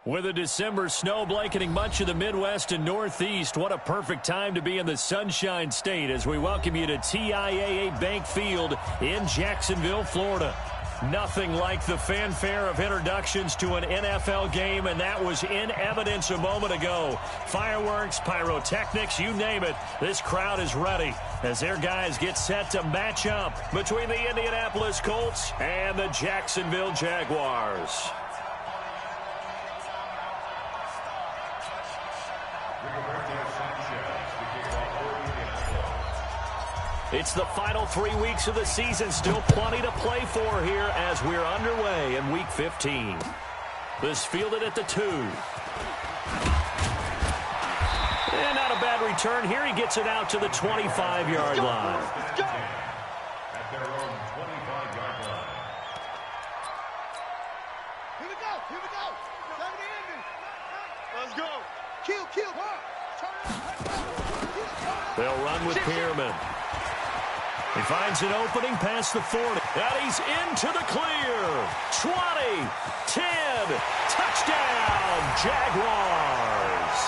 With a December snow blanketing much of the Midwest and Northeast, what a perfect time to be in the Sunshine State as we welcome you to TIAA Bank Field in Jacksonville, Florida. Nothing like the fanfare of introductions to an NFL game, and that was in evidence a moment ago. Fireworks, pyrotechnics, you name it, this crowd is ready as their guys get set to match up between the Indianapolis Colts and the Jacksonville Jaguars. It's the final 3 weeks of the season. Still plenty to play for here as we're underway in Week 15. This fielded at the 2. And not a bad return here. He gets it out to the 25-yard line. At their own 25-yard line. Here we go. Here we go. Let's go. Kill. They'll run with Pearman. He finds an opening past the 40. And he's into the clear. 20, 10, touchdown, Jaguars.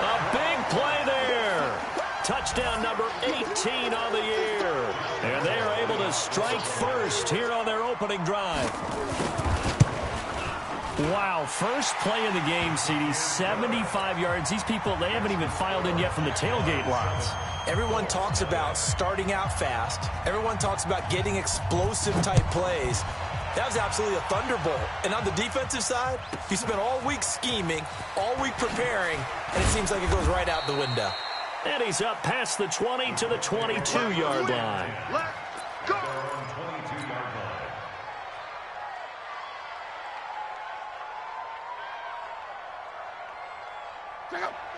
A big play there. Touchdown number 18 on the year. And they are able to strike first here on their opening drive. Wow, first play in the game, CD, 75 yards. These people, they haven't even filed in yet from the tailgate lots. Everyone talks about starting out fast. Everyone talks about getting explosive-type plays. That was absolutely a thunderbolt. And on the defensive side, you spent all week scheming, all week preparing, and it seems like it goes right out the window. And he's up past the 20 to the 22-yard line. Let's go.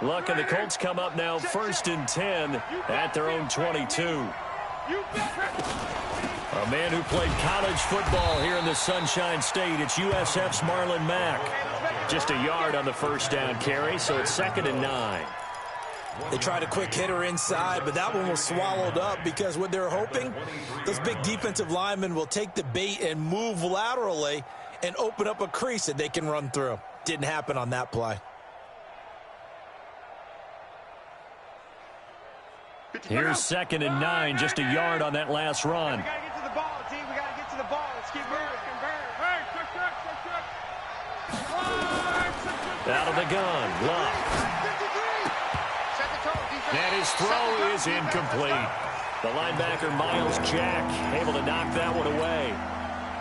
Luck and the Colts come up now 1st and 10 at their own 22. A man who played college football here in the Sunshine State. It's USF's Marlon Mack. Just a yard on the first down carry, so it's 2nd and 9. They tried a quick hitter inside, but that one was swallowed up because what they're hoping, those big defensive linemen will take the bait and move laterally and open up a crease that they can run through. Didn't happen on that play. Here's 2nd and 9, just a yard on that last run. We got to get to the ball, team. We got to get to the ball. Let's keep moving. Out of the gun, Luck. And his throw is incomplete. The linebacker, Miles Jack, able to knock that one away.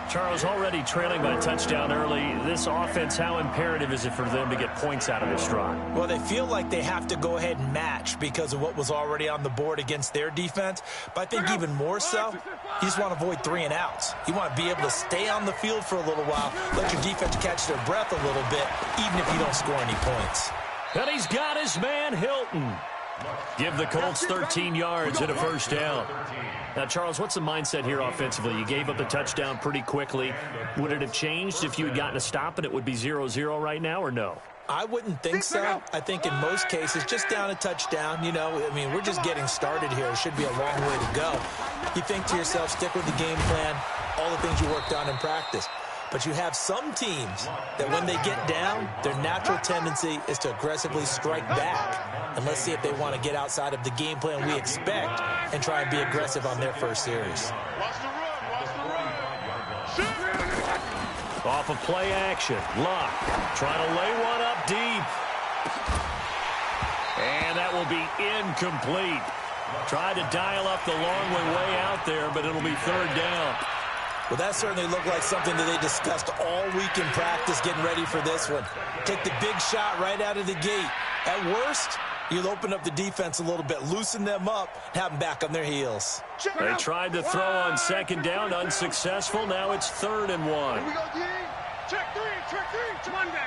Charles, already trailing by a touchdown early. This offense, how imperative is it for them to get points out of this drive? Well, they feel like they have to go ahead and match because of what was already on the board against their defense. But I think even more so, you just want to avoid 3 and outs. You want to be able to stay on the field for a little while, let your defense catch their breath a little bit, even if you don't score any points. And he's got his man, Hilton. Give the Colts 13 yards and a first down. Now, Charles, what's the mindset here offensively? You gave up the touchdown pretty quickly. Would it have changed if you had gotten a stop and it would be 0-0 right now, or no? I wouldn't think so. I think in most cases, just down a touchdown, you know, I mean, we're just getting started here. It should be a long way to go. You think to yourself, stick with the game plan, all the things you worked on in practice. But you have some teams that when they get down, their natural tendency is to aggressively strike back. And let's see if they want to get outside of the game plan we expect and try and be aggressive on their first series. Off of play action, Luck trying to lay one up deep. And that will be incomplete. Tried to dial up the long way out there, but it'll be 3rd down. Well, that certainly looked like something that they discussed all week in practice, getting ready for this one. Take the big shot right out of the gate. At worst, you'll open up the defense a little bit, loosen them up, and have them back on their heels. They tried to throw on 2nd down, unsuccessful. Now it's 3rd and 1. Here we go, D. Check 3. Monday.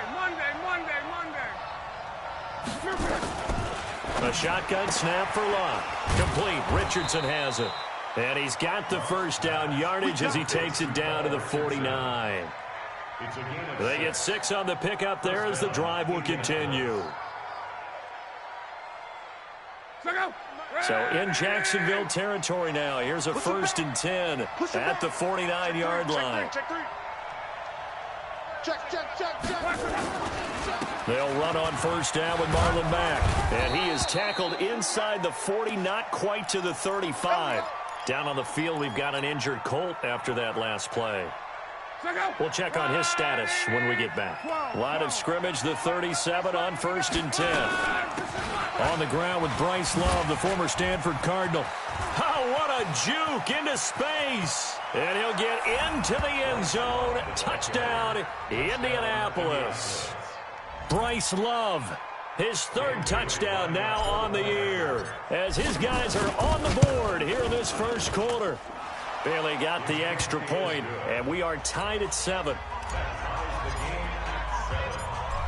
A shotgun snap for Luck. Complete. Richardson has it. And he's got the first down yardage as he takes it down to the 49. They get 6 on the pickup there as the drive will continue. So in Jacksonville territory now. Here's a 1st and 10 at the 49-yard line. They'll run on first down with Marlon Mack. And he is tackled inside the 40, not quite to the 35. Down on the field, we've got an injured Colt after that last play. We'll check on his status when we get back. Line of scrimmage, the 37 on 1st and 10. On the ground with Bryce Love, the former Stanford Cardinal. Oh, what a juke into space. And he'll get into the end zone. Touchdown, Indianapolis. Bryce Love, his 3rd touchdown now on the year, as his guys are on the board here in this first quarter. Bailey got the extra point, and we are tied at 7.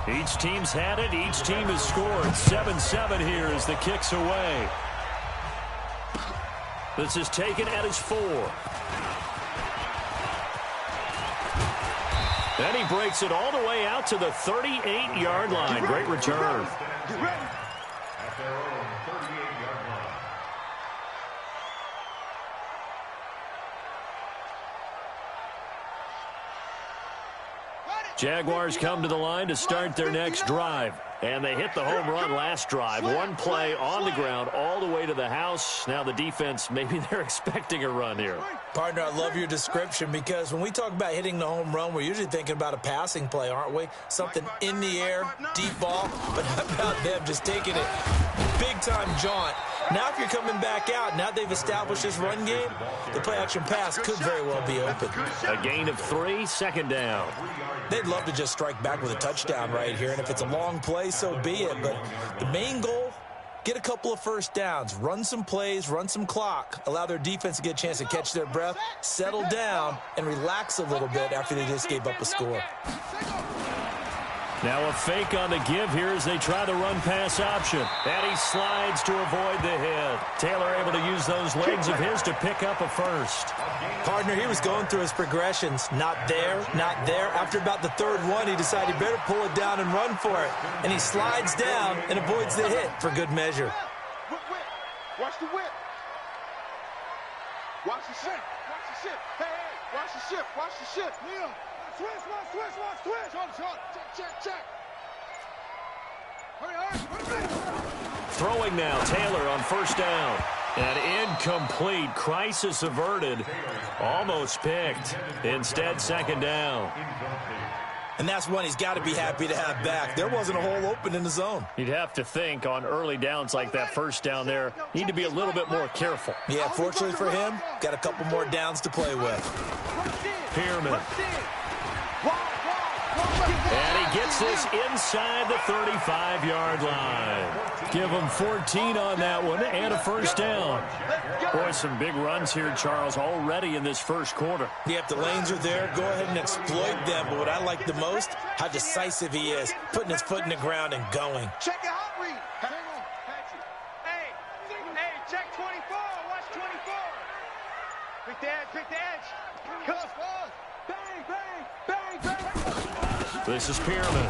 Each team's had it. Each team has scored. 7-7 here as the kick's away. This is taken at his 4. Then he breaks it all the way out to the 38-yard line. Great return. At their own 38-yard line. Jaguars come to the line to start their next drive. And they hit the home run last drive. One play on the ground all the way to the house. Now the defense, maybe they're expecting a run here. Partner, I love your description, because when we talk about hitting the home run, we're usually thinking about a passing play, aren't we? Something in the air, deep ball. But how about them just taking it big-time jaunt? Now if you're coming back out, now they've established this run game, the play-action pass could very well be open. A gain of 3, 2nd down. They'd love to just strike back with a touchdown right here, and if it's a long play, so be it. But the main goal, get a couple of first downs, run some plays, run some clock, allow their defense to get a chance to catch their breath, settle down, and relax a little bit after they just gave up a score. Now a fake on the give here as they try the run-pass option. And he slides to avoid the hit. Taylor able to use those legs of his to pick up a first. Partner, he was going through his progressions. Not there, not there. After about the 3rd one, he decided he better pull it down and run for it. And he slides down and avoids the hit for good measure. Watch the whip. Watch the ship. Watch the ship. Hey, watch the ship. Watch the ship. Leo. Switch. Check. Hurry. Throwing now, Taylor on first down. And incomplete. Crisis averted. Almost picked. Instead, 2nd down. And that's one he's got to be happy to have back. There wasn't a hole open in the zone. You'd have to think on early downs like that first down there, need to be a little bit more careful. Yeah, fortunately for him, got a couple more downs to play with. Pearman. And he gets this inside the 35-yard line. Give him 14 on that one and a first down. Boy, some big runs here, Charles, already in this first quarter. Yeah, if the lanes are there, go ahead and exploit them. But what I like the most, how decisive he is, putting his foot in the ground and going. Check your hot read. Hang on. Hey, check 24. Watch 24. Pick the edge. Come on. Bang. This is Pearman.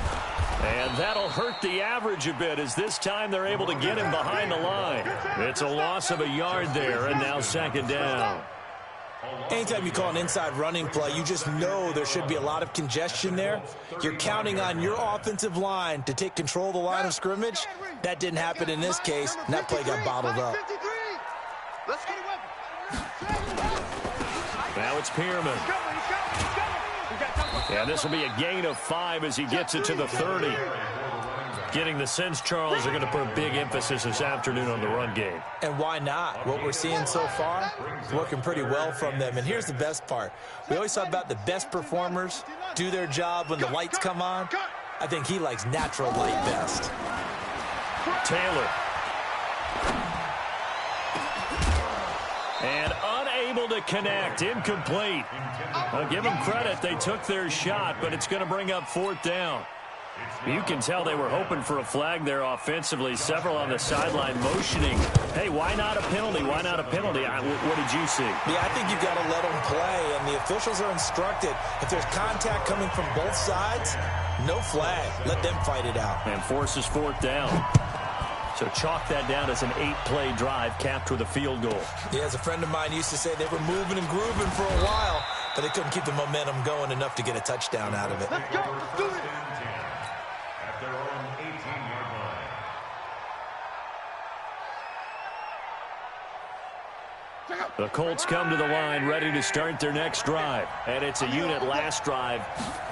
And that'll hurt the average a bit as this time they're able to get him behind the line. It's a loss of a yard there, and now 2nd down. Anytime you call an inside running play, you just know there should be a lot of congestion there. You're counting on your offensive line to take control of the line of scrimmage. That didn't happen in this case, and that play got bottled up. Now it's Pearman. And this will be a gain of 5 as he gets it to the 30. Getting the sense, Charles, are going to put a big emphasis this afternoon on the run game. And why not? What we're seeing so far is working pretty well from them. And here's the best part. We always talk about the best performers do their job when the lights come on. I think he likes natural light best. Taylor. And unable to connect. Incomplete. I'll give them credit. They took their shot, but it's going to bring up 4th down. You can tell they were hoping for a flag there offensively. Several on the sideline motioning. Hey, why not a penalty? Why not a penalty? What did you see? Yeah, I think you've got to let them play, and the officials are instructed. If there's contact coming from both sides, no flag. Let them fight it out. And forces 4th down. So chalk that down as an 8-play drive capped with a field goal. Yeah, as a friend of mine used to say, they were moving and grooving for a while. but they couldn't keep the momentum going enough to get a touchdown out of it. Let's go. Let's do it. At their own 18-yard line. The Colts come to the line ready to start their next drive. And it's a unit last drive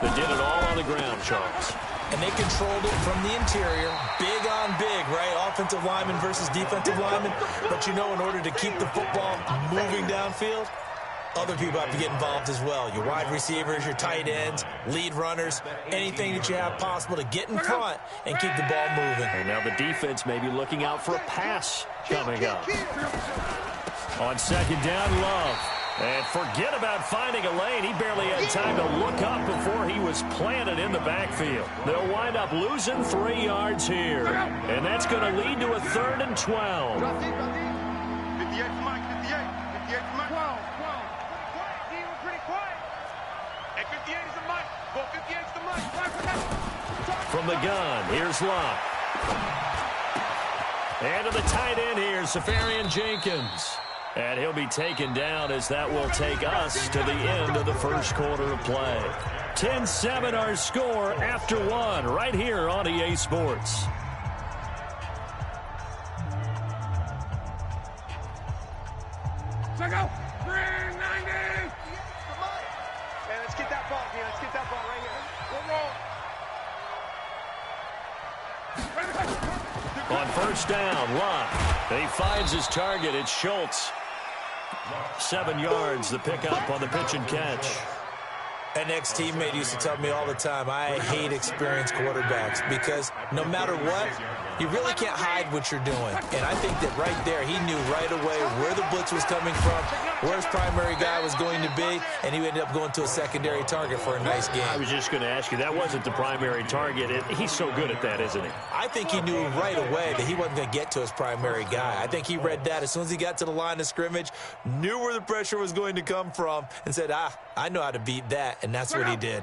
that did it all on the ground, Charles. And they controlled it from the interior, big on big, right? Offensive lineman versus defensive lineman. But you know, in order to keep the football moving downfield, other people have to get involved as well. Your wide receivers, your tight ends, lead runners, anything that you have possible to get in front and keep the ball moving. And now the defense may be looking out for a pass coming up. On second down, Love. And forget about finding a lane. He barely had time to look up before he was planted in the backfield. They'll wind up losing 3 yards here. And that's going to lead to a 3rd and 12. 58 for Mike, 58. 58 for Mike. 12. D was pretty quiet. Hey, 58 is the Mike. Well, 58 is the Mike. From the gun, here's Love. And to the tight end here, Safarian Jenkins. And he'll be taken down as that will take us to the end of the first quarter of play. 10-7 our score after 1 right here on EA Sports. Check out. 390. Hey, let's get that ball here. Let's get that ball right here. On first down, Love. He finds his target. It's Schultz. 7 yards, the pickup on the pitch and catch. An ex-teammate used to tell me all the time, I hate experienced quarterbacks because no matter what, you really can't hide what you're doing. And I think that right there, he knew right away where the blitz was coming from, where his primary guy was going to be, and he ended up going to a secondary target for a nice game. I was just going to ask you, that wasn't the primary target. He's so good at that, isn't he? I think he knew right away that he wasn't going to get to his primary guy. I think he read that as soon as he got to the line of scrimmage, knew where the pressure was going to come from, and said, I know how to beat that, and that's what he did.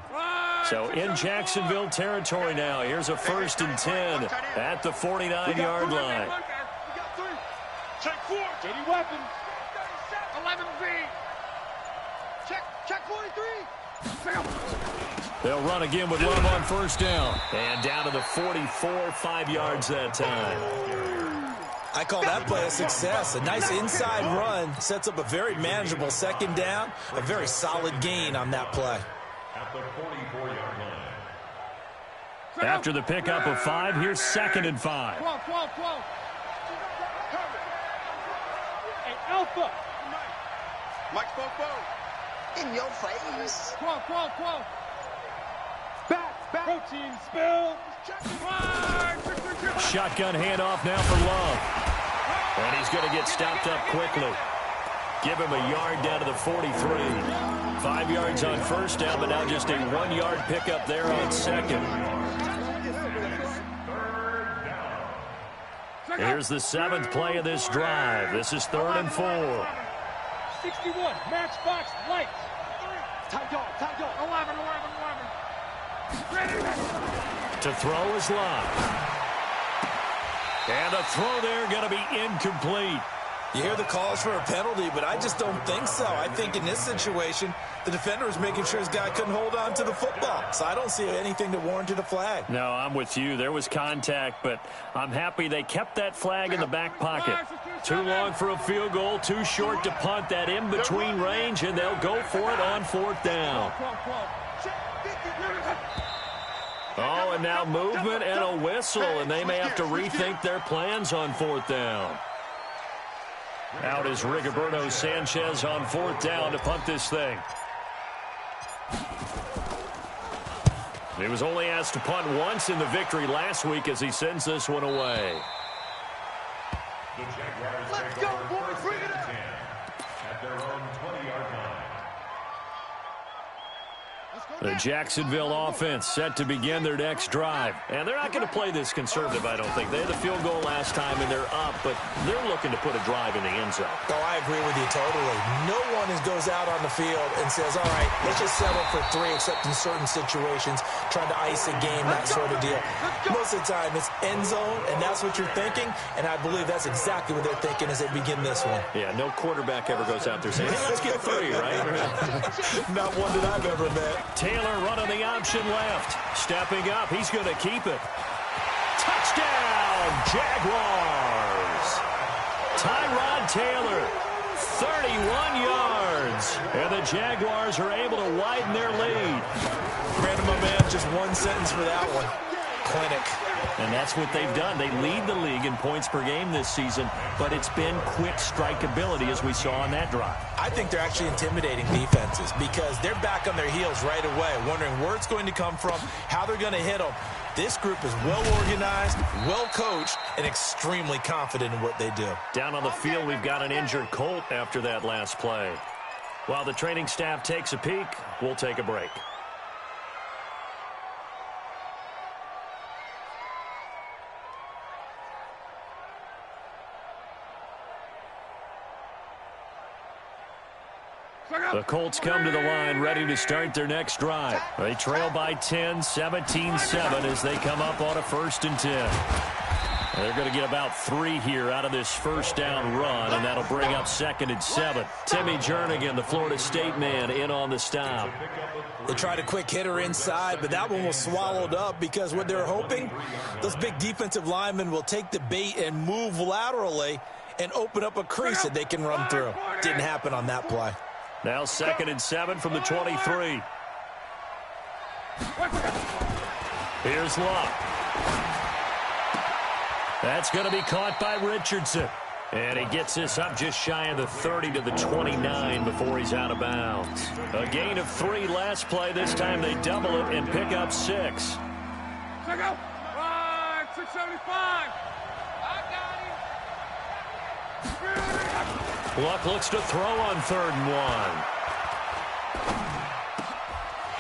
So in Jacksonville territory now, here's a 1st and 10 at the 49-yard line. Check 4. JD weapon. 11B. Check 43. They'll run again with Love on first down. And down to the 44, 5 yards that time. I call that play a success. A nice inside run sets up a very manageable second down, a very solid gain on that play. At the 44-yard line. After the pickup of 5, here's 2nd and 5. 12. Hey, Alpha. Mike's both. In your face. 12. Back. Protein spill. Shotgun handoff now for Love. And he's going to get stopped up quickly. Give him a yard down to the 43. 5 yards on first down, but now just a 1-yard pickup there on second. Here's the 7th play of this drive. This is 3rd and 4. 61, matchbox lights. Tight dog. 11. To throw is Love. And a throw there going to be incomplete. You hear the calls for a penalty, but I just don't think so. I think in this situation, the defender was making sure his guy couldn't hold on to the football. So I don't see anything that warranted a flag. No, I'm with you. There was contact, but I'm happy they kept that flag in the back pocket. Too long for a field goal, too short to punt. That in-between range, and they'll go for it on 4th down. Oh, and now movement and a whistle, and they may have to rethink their plans on 4th down. Out is Rigoberto Sanchez on 4th down to punt this thing. He was only asked to punt once in the victory last week as he sends this one away. The Jaguars Let's take go, over boys. 1st Bring it and up. 10 at their own 20-yard line. The Jacksonville offense set to begin their next drive. And they're not going to play this conservative, I don't think. They had the field goal last time, and they're up, but they're looking to put a drive in the end zone. Oh, I agree with you totally. No one goes out on the field and says, all right, let's just settle for 3, except in certain situations, trying to ice a game, that sort of deal. Most of the time, it's end zone, and that's what you're thinking, and I believe that's exactly what they're thinking as they begin this one. Yeah, no quarterback ever goes out there saying, hey, let's get 3, right? Not one that I've ever met. Taylor running the option left. Stepping up. He's going to keep it. Touchdown, Jaguars. Tyrod Taylor, 31 yards. And the Jaguars are able to widen their lead. Brandon, my man, just one sentence for that one. Clinic. And that's what they've done. They lead the league in points per game this season, but it's been quick strike ability as we saw on that drive. I think they're actually intimidating defenses because they're back on their heels right away, wondering where it's going to come from, how they're going to hit them. This group is well organized, well coached, and extremely confident in what they do. Down on the field, we've got an injured Colt after that last play. While the training staff takes a peek, we'll take a break. The Colts come to the line, ready to start their next drive. They trail by 10, 17-7 as they come up on a 1st and 10. They're going to get about 3 here out of this first down run, and that'll bring up 2nd and 7. Timmy Jernigan, the Florida State man, in on the stop. They tried a quick hitter inside, but that one was swallowed up because what they're hoping, those big defensive linemen will take the bait and move laterally and open up a crease that they can run through. Didn't happen on that play. Now 2nd and 7 from the 23. Here's Luck. That's going to be caught by Richardson. And he gets this up just shy of the 30 to the 29 before he's out of bounds. A gain of 3 last play. This time they double it and pick up 6. Check out. 675. I got him. Luck looks to throw on 3rd and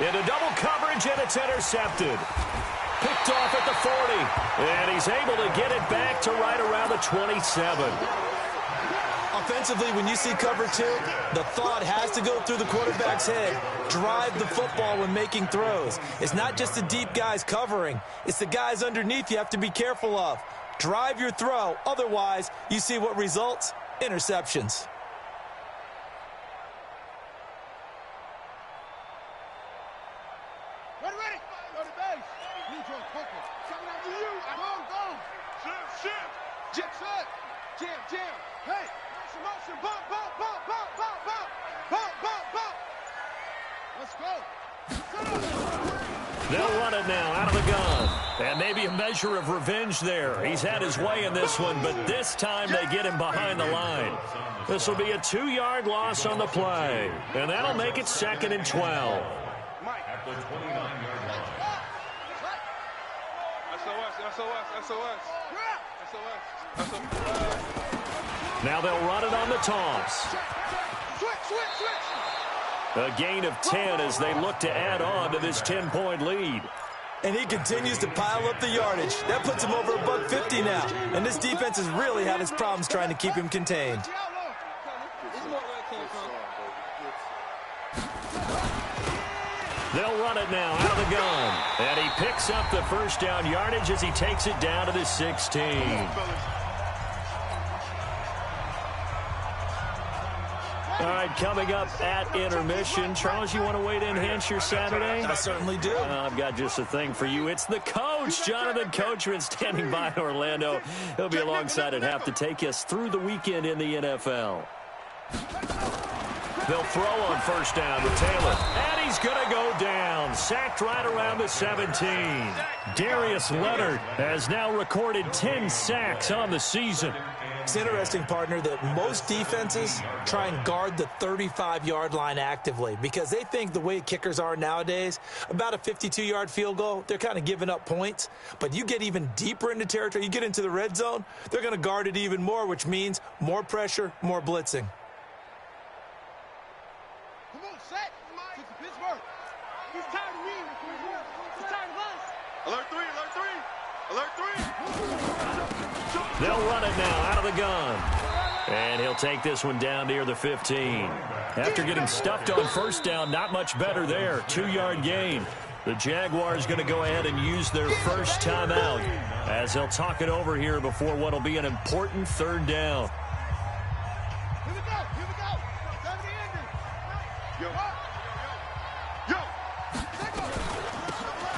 1. Into double coverage, and it's intercepted. Picked off at the 40. And he's able to get it back to right around the 27. Offensively, when you see cover 2, the thought has to go through the quarterback's head. Drive the football when making throws. It's not just the deep guys covering. It's the guys underneath you have to be careful of. Drive your throw. Otherwise, you see what results? Interceptions. Ready. Go to base. Neutral, quicker. Coming out to you. Go. Shift. Jam. Hey, motion. Bump. Let's go. They'll run it now out of the gun. And maybe a measure of revenge there. He's had his way in this one, but this time they get him behind the line. This will be a 2-yard loss on the play. And that'll make it 2nd and 12. At the 29-yard line. SOS. Now they'll run it on the toss. Switch. A gain of 10 as they look to add on to this 10-point lead. And he continues to pile up the yardage. That puts him over $150 now. And this defense has really had its problems trying to keep him contained. They'll run it now out of the gun. And he picks up the first down yardage as he takes it down to the 16. All right, coming up at intermission. Charles, you want to wait to enhance your Saturday? I certainly do. I've got just a thing for you. It's the coach, Jonathan Coachman, standing by in Orlando. He'll be alongside at half to take us through the weekend in the NFL. They'll throw on first down to Taylor. And he's going to go down. Sacked right around the 17. Darius Leonard has now recorded 10 sacks on the season. It's interesting, partner, that most defenses try and guard the 35-yard line actively because they think the way kickers are nowadays, about a 52-yard field goal, they're kind of giving up points. But you get even deeper into territory, you get into the red zone, they're going to guard it even more, which means more pressure, more blitzing. Come on, set. Pittsburgh. He's tired of me. He's tired of us. Alert 3, alert 3. Alert 3. They'll run it now out of the gun. And he'll take this one down near the 15. After getting stuffed on first down, not much better there. 2-yard gain. The Jaguars going to go ahead and use their first timeout as they'll talk it over here before what will be an important third down. Here we go. Here we go. Time to end it. Yo.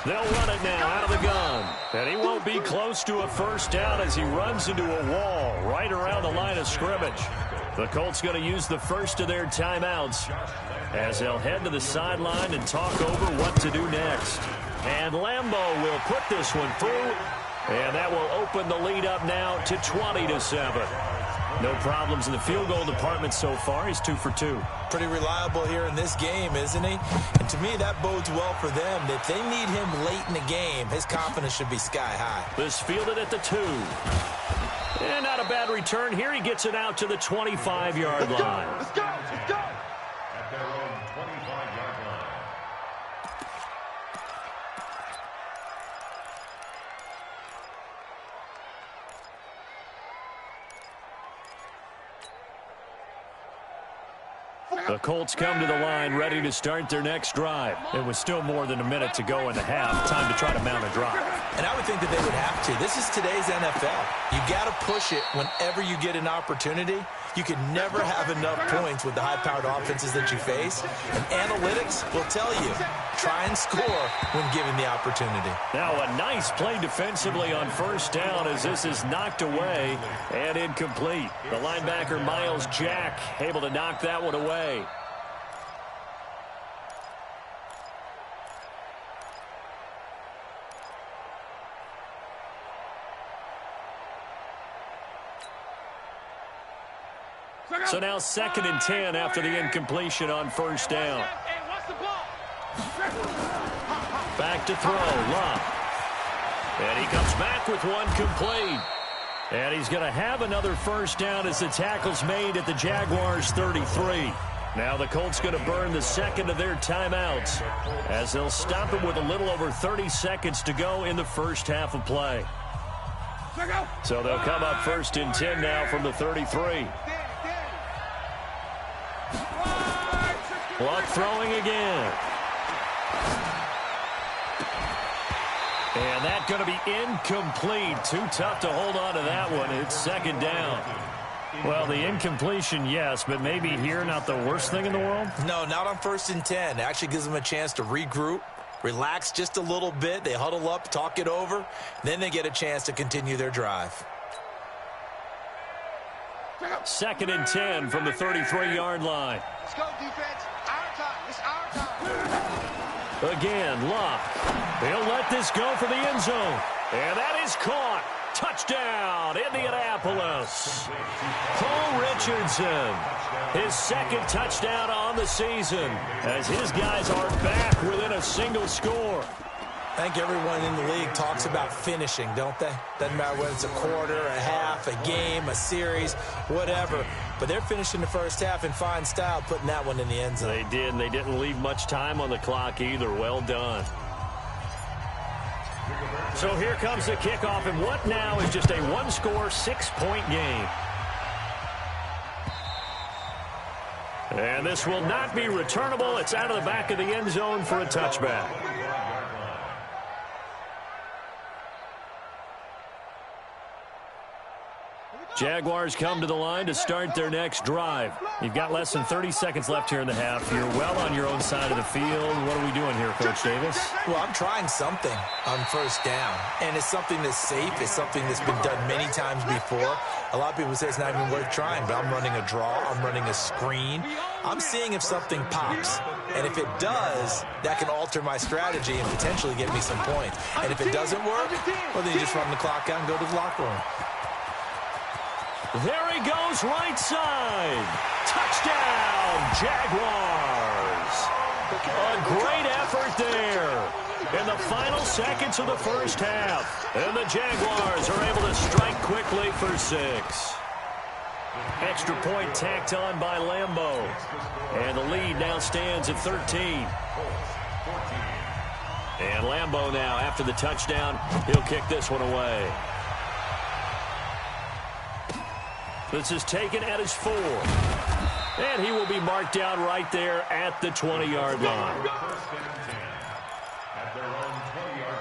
They'll run it now out of the gun. And he won't be close to a first down as he runs into a wall right around the line of scrimmage. The Colts going to use the first of their timeouts as they'll head to the sideline and talk over what to do next. And Lambeau will put this one through, and that will open the lead up now to 20-7. No problems in the field goal department so far. He's 2 for 2. Pretty reliable here in this game, isn't he? And to me, that bodes well for them. If they need him late in the game, his confidence should be sky high. This fielded at the 2. And not a bad return here. He gets it out to the 25-yard line. Let's go. Let's go. At their own 25-yard line. The Colts come to the line ready to start their next drive. It was still more than a minute to go in the half. Time to try to mount a drive. And I would think that they would have to. This is today's NFL. You got to push it whenever you get an opportunity. You can never have enough points with the high-powered offenses that you face. And analytics will tell you, try and score when given the opportunity. Now a nice play defensively on first down as this is knocked away and incomplete. The linebacker Miles Jack able to knock that one away. So now 2nd and 10 after the incompletion on first down. Back to throw, Love. And he comes back with one complete. And he's going to have another first down as the tackle's made at the Jaguars' 33. Now the Colts going to burn the second of their timeouts as they'll stop it with a little over 30 seconds to go in the first half of play. So they'll come up 1st and 10 now from the 33. Luck throwing again. And that's going to be incomplete. Too tough to hold on to that one. It's 2nd down. Well, the incompletion, yes, but maybe here not the worst thing in the world? No, not on 1st and 10. It actually gives them a chance to regroup, relax just a little bit. They huddle up, talk it over. Then they get a chance to continue their drive. 2nd and 10 from the 33-yard line. Let's go, defense. Our time. It's our time. Again, Luck. He'll let this go for the end zone. And that is caught. Touchdown, Indianapolis. Paul Richardson, his 2nd touchdown on the season as his guys are back within a single score. I think everyone in the league talks about finishing, don't they? Doesn't matter whether it's a quarter, a half, a game, a series, whatever. But they're finishing the first half in fine style, putting that one in the end zone. They did, and they didn't leave much time on the clock either. Well done. So here comes the kickoff, and what now is just a one-score, 6-point game. And this will not be returnable. It's out of the back of the end zone for a touchback. Jaguars come to the line to start their next drive. You've got less than 30 seconds left here in the half. You're well on your own side of the field. What are we doing here, Coach Davis? Well, I'm trying something on first down, and it's something that's safe. It's something that's been done many times before. A lot of people say it's not even worth trying, but I'm running a draw. I'm running a screen. I'm seeing if something pops, and if it does, that can alter my strategy and potentially get me some points. And if it doesn't work, well, then you just run the clock out and go to the locker room. There he goes, right side. Touchdown, Jaguars. A great effort there in the final seconds of the first half. And the Jaguars are able to strike quickly for 6. Extra point tacked on by Lambeau. And the lead now stands at 13. And Lambeau now, after the touchdown, he'll kick this one away. This is taken at his 4. And he will be marked down right there at the 20-yard line. First and 10 at their own 20-yard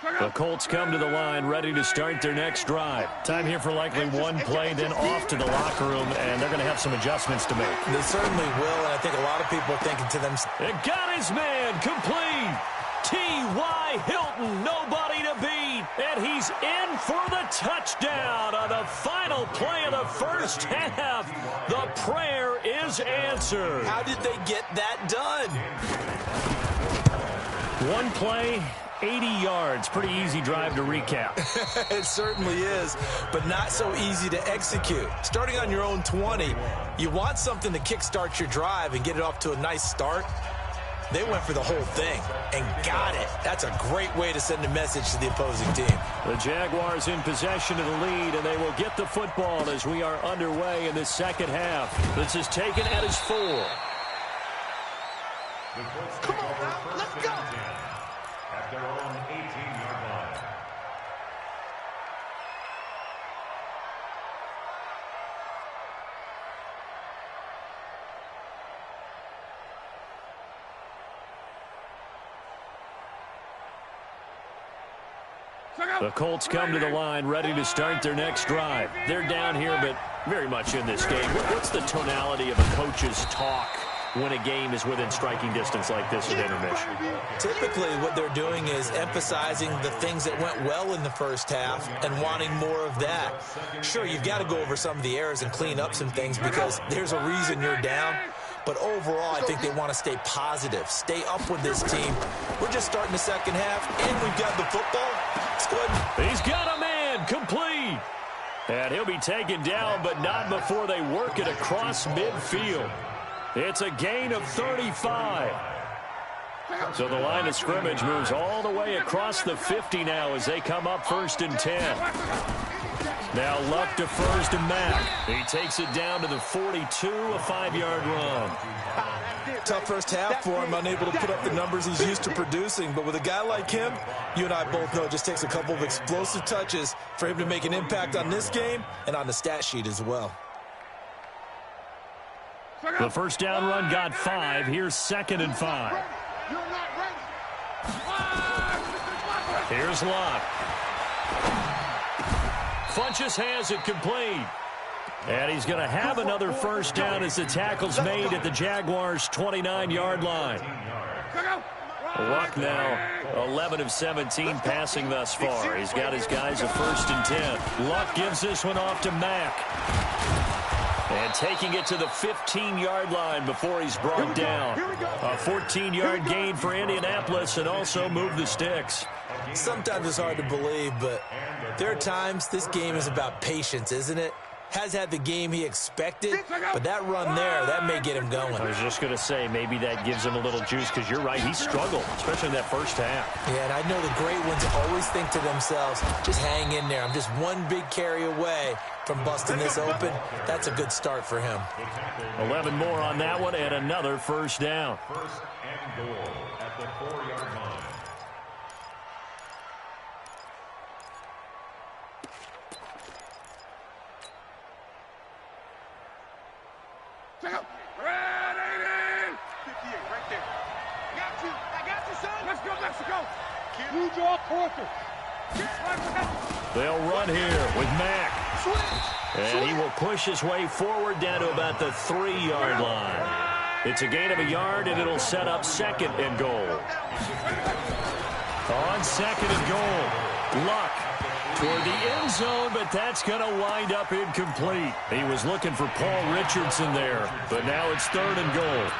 line. The Colts come to the line, ready to start their next drive. Time here for likely one play, then off to the locker room, and they're going to have some adjustments to make. They certainly will, and I think a lot of people are thinking to themselves, It got his man complete. T.Y. Hilton, nobody to beat, and he's in for the touchdown on the final play of the first half. The prayer is answered. how did they get that done? One play, 80 yards. Pretty easy drive to recap. It certainly is, but not so easy to execute. Starting on your own 20, you want something to kickstart your drive and get it off to a nice start. They went for the whole thing and got it. That's a great way to send a message to the opposing team. The Jaguars in possession of the lead, and they will get the football as we are underway in the second half. This is taken at his 4. The Colts take over first and 10 at their own 18-yard line. The Colts come to the line, ready to start their next drive. They're down here, but very much in this game. What's the tonality of a coach's talk when a game is within striking distance like this at intermission? Typically, what they're doing is emphasizing the things that went well in the first half and wanting more of that. Sure, you've got to go over some of the errors and clean up some things because there's a reason you're down. But overall, I think they want to stay positive, stay up with this team. We're just starting the second half, and we've got the football. It's good. He's got a man complete. And he'll be taken down, but not before they work it across midfield. It's a gain of 35. So the line of scrimmage moves all the way across the 50 now as they come up first and 10. Now Luck defers to Mack. He takes it down to the 42, a 5-yard run. Tough first half for him, unable to put up the numbers he's used to producing. But with a guy like him, you and I both know it just takes a couple of explosive touches for him to make an impact on this game and on the stat sheet as well. The first down run got 5. Here's 2nd and 5. Here's Luck. Funchess has it complete. And he's going to have another first down as the tackle's made at the Jaguars' 29-yard line. Luck now 11 of 17 passing thus far. He's got his guys a 1st and 10. Luck gives this one off to Mack. And taking it to the 15-yard line before he's brought down. A 14-yard gain for Indianapolis and also move the sticks. Sometimes it's hard to believe, but there are times this game is about patience, isn't it? Has had the game he expected, but that run there, that may get him going. I was just going to say, maybe that gives him a little juice, because you're right, he struggled, especially in that first half. Yeah, and I know the great ones always think to themselves, just hang in there. I'm just one big carry away from busting this open. That's a good start for him. 11 more on that one, and another first down. First and goal at the 4-yard line. Check out. Ready. 58 right there. I got you, son. Let's go, Mexico. You draw quarter. They'll run here with Mack. And he will push his way forward down to about the 3-yard line. It's a gain of a yard, and it'll set up 2nd and goal. On 2nd and goal, Luck toward the end zone, but that's going to wind up incomplete. He was looking for Paul Richardson there, but now it's 3rd and goal.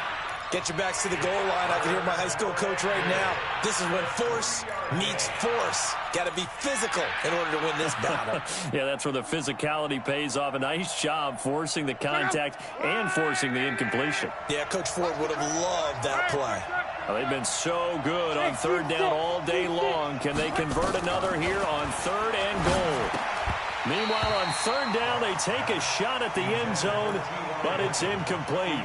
Get your backs to the goal line. I can hear my high school coach right now. This is when force meets force. Got to be physical in order to win this battle. Yeah, that's where the physicality pays off. A nice job forcing the contact and forcing the incompletion. Yeah, Coach Ford would have loved that play. Well, they've been so good on 3rd down all day long. Can they convert another here on 3rd and goal? Meanwhile, on third down, they take a shot at the end zone, but it's incomplete.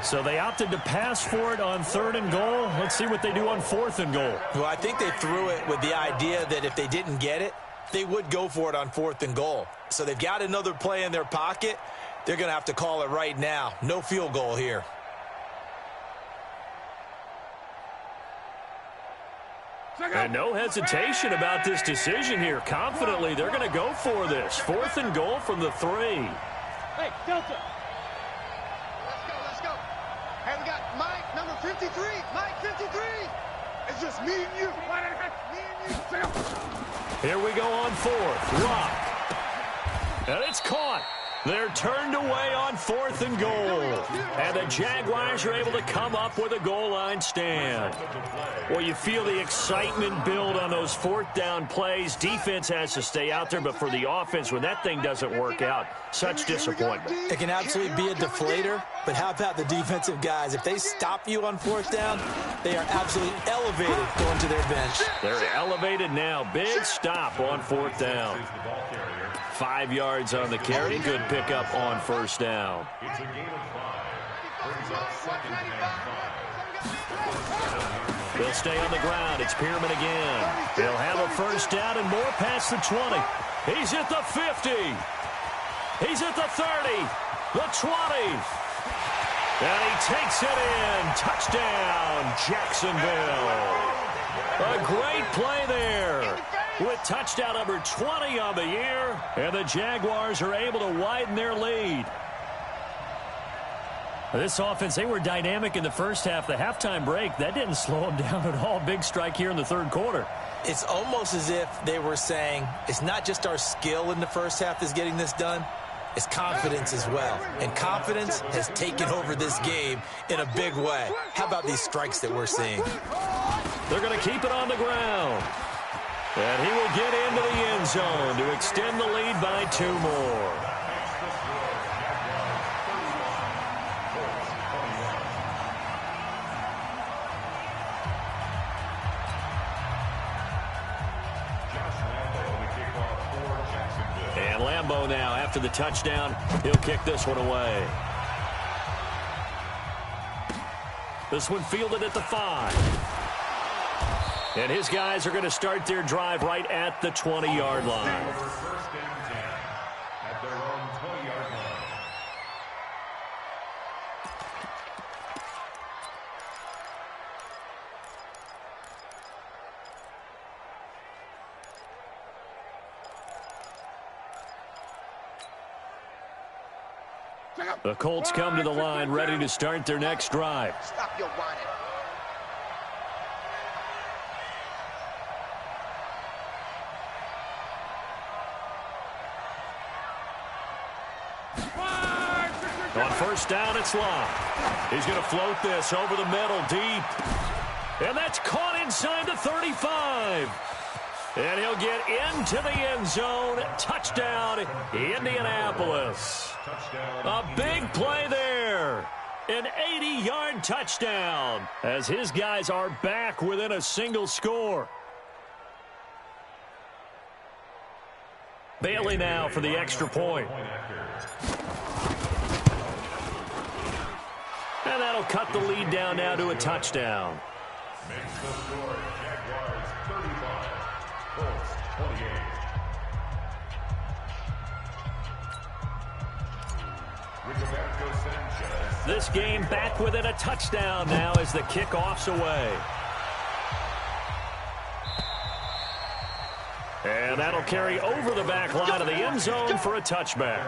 So they opted to pass for it on 3rd and goal. Let's see what they do on 4th and goal. Well, I think they threw it with the idea that if they didn't get it, they would go for it on 4th and goal. So they've got another play in their pocket. They're going to have to call it right now. No field goal here. And no hesitation about this decision here. Confidently, they're going to go for this. 4th and goal from the 3. Hey, Delta. Let's go. Hey, we got Mike, number 53. Mike, 53. It's just me and you. Me and you. Here we go on 4th. Lock. And it's caught. They're turned away on 4th and goal. And the Jaguars are able to come up with a goal line stand. Well, you feel the excitement build on those 4th down plays. Defense has to stay out there, but for the offense, when that thing doesn't work out, such disappointment. It can absolutely be a deflator, but how about the defensive guys? If they stop you on 4th down, they are absolutely elevated going to their bench. They're elevated now. Big stop on 4th down. 5 yards on the carry. Good pickup on 1st down. It's a gain of 5. Brings up 2nd and 5. They'll stay on the ground. It's Pearman again. They'll have a 1st down and more past the 20. He's at the 50. He's at the 30. The 20. And he takes it in. Touchdown, Jacksonville. A great play there. With touchdown number 20 on the year, and the Jaguars are able to widen their lead. This offense, they were dynamic in the first half. The halftime break, that didn't slow them down at all. Big strike here in the 3rd quarter. It's almost as if they were saying, it's not just our skill in the first half that's getting this done, it's confidence as well. And confidence has taken over this game in a big way. How about these strikes that we're seeing? They're going to keep it on the ground. And he will get into the end zone to extend the lead by 2 more. And Lambeau now, after the touchdown, he'll kick this one away. This one fielded at the 5. And his guys are going to start their drive right at the 20-yard line. 1st and 10 at their own 20-yard line. The Colts come to the line ready to start their next drive. Stop your whining. On 1st down, it's locked. He's going to float this over the middle, deep. And that's caught inside the 35. And he'll get into the end zone. Touchdown, Indianapolis. A big play there. An 80-yard touchdown as his guys are back within a single score. Bailey now for the extra point. And that'll cut the lead down now to a touchdown. Makes the score Jaguars 35, Colts 28. Rigoberto Sanchez. This game back within a touchdown now as the kickoff's away. And that'll carry over the back line of the end zone for a touchback.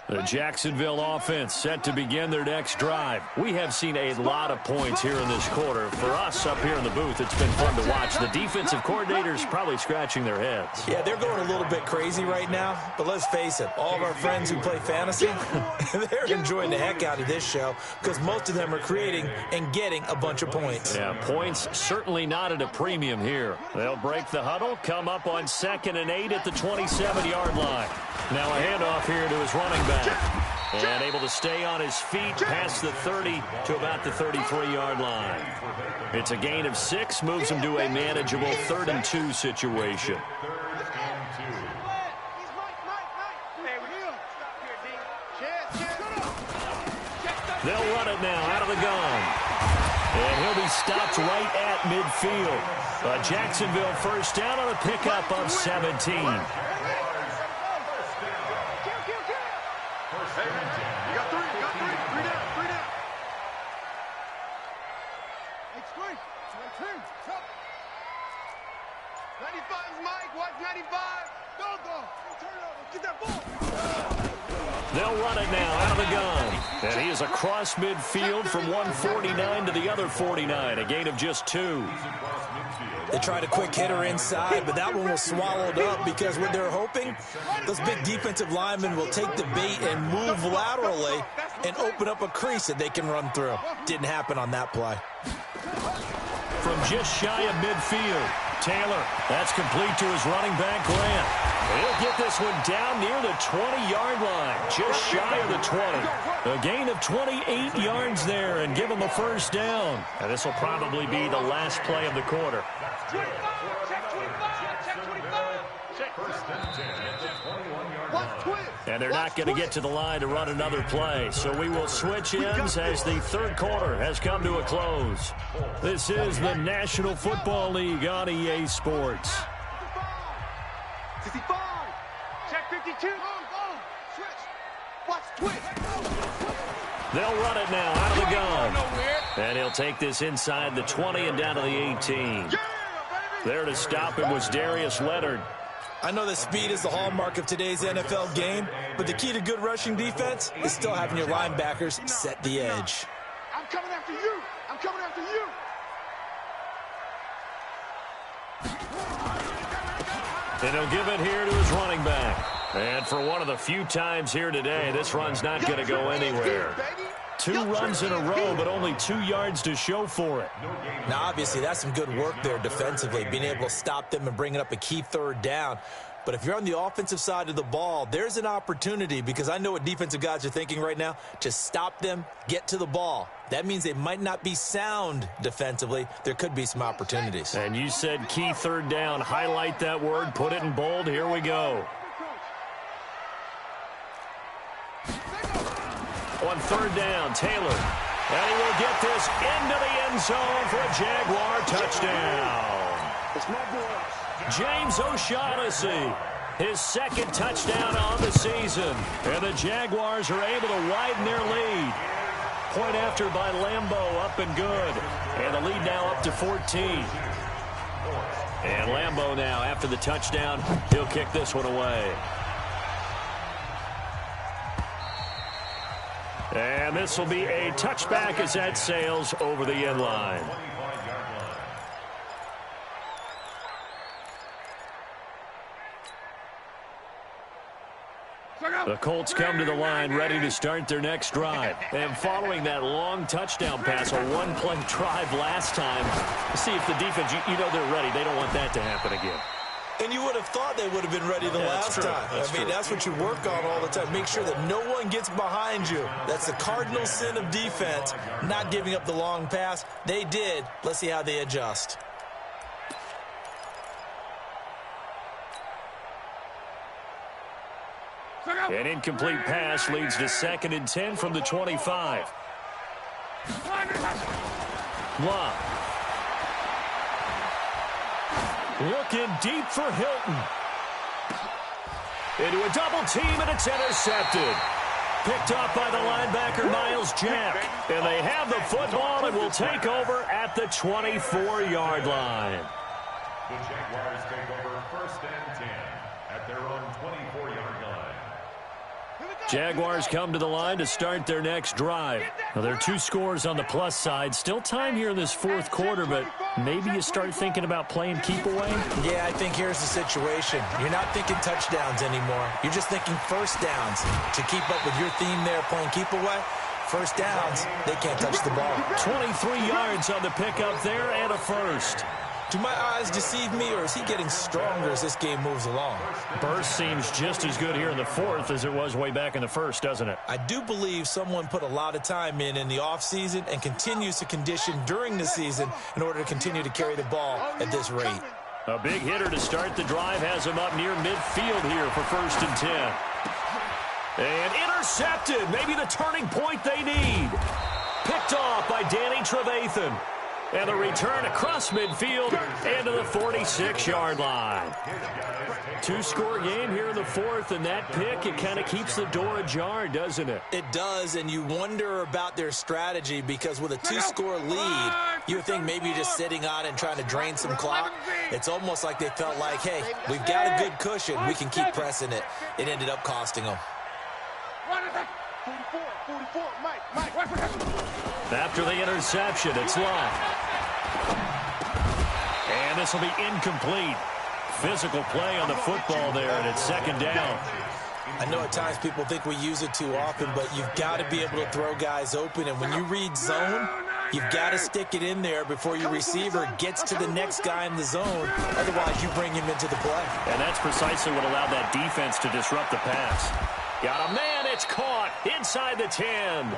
The Jacksonville offense set to begin their next drive. We have seen a lot of points here in this quarter. For us up here in the booth, it's been fun to watch. The defensive coordinators probably scratching their heads. Yeah, they're going a little bit crazy right now, but let's face it, all of our friends who play fantasy, they're enjoying the heck out of this show because most of them are creating and getting a bunch of points. Yeah, points certainly not at a premium here. They'll break the huddle, come up on 2nd and 8 at the 27-yard line. Now a handoff here to his running back. And able to stay on his feet past the 30 to about the 33-yard line. It's a gain of 6, moves him to a manageable 3rd and 2 situation. They'll run it now out of the gun. And he'll be stopped right at midfield. A Jacksonville first down on a pickup of 17. They'll run it now out of the gun. And he is across midfield from 149 to the other 49. A gain of just 2. They tried a quick hitter inside, but that one was swallowed up because what they're hoping, those big defensive linemen will take the bait and move laterally and open up a crease that they can run through. Didn't happen on that play. From just shy of midfield, Taylor, that's complete to his running back, Grant. He'll get this one down near the 20-yard line, just shy of the 20. A gain of 28 yards there and give him a first down. And this will probably be the last play of the quarter. Check 25. And they're not going to get to the line to run another play. So we will switch ends as the third quarter has come to a close. This is the National Football League on EA Sports. 65. Check 52. Switch. Watch twitch. They'll run it now out of the gun. And he'll take this inside the 20 and down to the 18. There to stop him was Darius Leonard. I know that speed is the hallmark of today's NFL game, but the key to good rushing defense is still having your linebackers set the edge. I'm coming after you. I'm coming after you. And he'll give it here to his running back. And for one of the few times here today, this run's not going to go anywhere. 2 runs in a row, but only 2 yards to show for it. Now, obviously, that's some good work there defensively, being able to stop them and bringing up a key third down. But if you're on the offensive side of the ball, there's an opportunity, because I know what defensive guys are thinking right now, to stop them, get to the ball. That means they might not be sound defensively. There could be some opportunities. And you said key third down. Highlight that word, put it in bold. Here we go. On third down, Taylor. And he will get this into the end zone for a Jaguar touchdown. James O'Shaughnessy, his second touchdown on the season. And the Jaguars are able to widen their lead. Point after by Lambeau, up and good. And the lead now up to 14. And Lambeau now, after the touchdown, he'll kick this one away. And this will be a touchback as that sails over the end line. The Colts come to the line ready to start their next drive. And following that long touchdown pass, a one-play drive last time, see if the defense, you know they're ready. They don't want that to happen again. And you would have thought they would have been ready the last time. That's what you work on all the time. Make sure that no one gets behind you. That's the cardinal sin of defense, not giving up the long pass. They did. Let's see how they adjust. An incomplete pass leads to 2nd and 10 from the 25. Love. Looking deep for Hilton. Into a double team, and it's intercepted. Picked up by the linebacker, Miles Jack. And they have the football and will take over at the 24-yard line. The Jaguars take over 1st and 10 at their own 24-yard line. Jaguars come to the line to start their next drive. Now, there are 2 scores on the plus side. Still time here in this 4th quarter, but maybe you start thinking about playing keep away? Yeah, I think here's the situation. You're not thinking touchdowns anymore. You're just thinking first downs. To keep up with your theme there, playing keep away, first downs, they can't touch the ball. 23 yards on the pickup there and a first. Do my eyes deceive me, or is he getting stronger as this game moves along? Burst seems just as good here in the fourth as it was way back in the first, doesn't it? I do believe someone put a lot of time in the offseason and continues to condition during the season in order to continue to carry the ball at this rate. A big hitter to start the drive has him up near midfield here for 1st and 10. And intercepted. Maybe the turning point they need. Picked off by Danny Trevathan. And a return across midfield and to the 46-yard line. 2-score game here in the fourth, and that pick, it kind of keeps the door ajar, doesn't it? It does, and you wonder about their strategy because with a 2-score lead, you think maybe you're just sitting on it and trying to drain some clock. It's almost like they felt like, hey, we've got a good cushion. We can keep pressing it. It ended up costing them. 44, Mike. After the interception, it's Love. And this will be incomplete. Physical play on the football there, and it's 2nd down. I know at times people think we use it too often, but you've got to be able to throw guys open. And when you read zone, you've got to stick it in there before your receiver gets to the next guy in the zone. Otherwise, you bring him into the play. And that's precisely what allowed that defense to disrupt the pass. Got a man, it's caught inside the 10.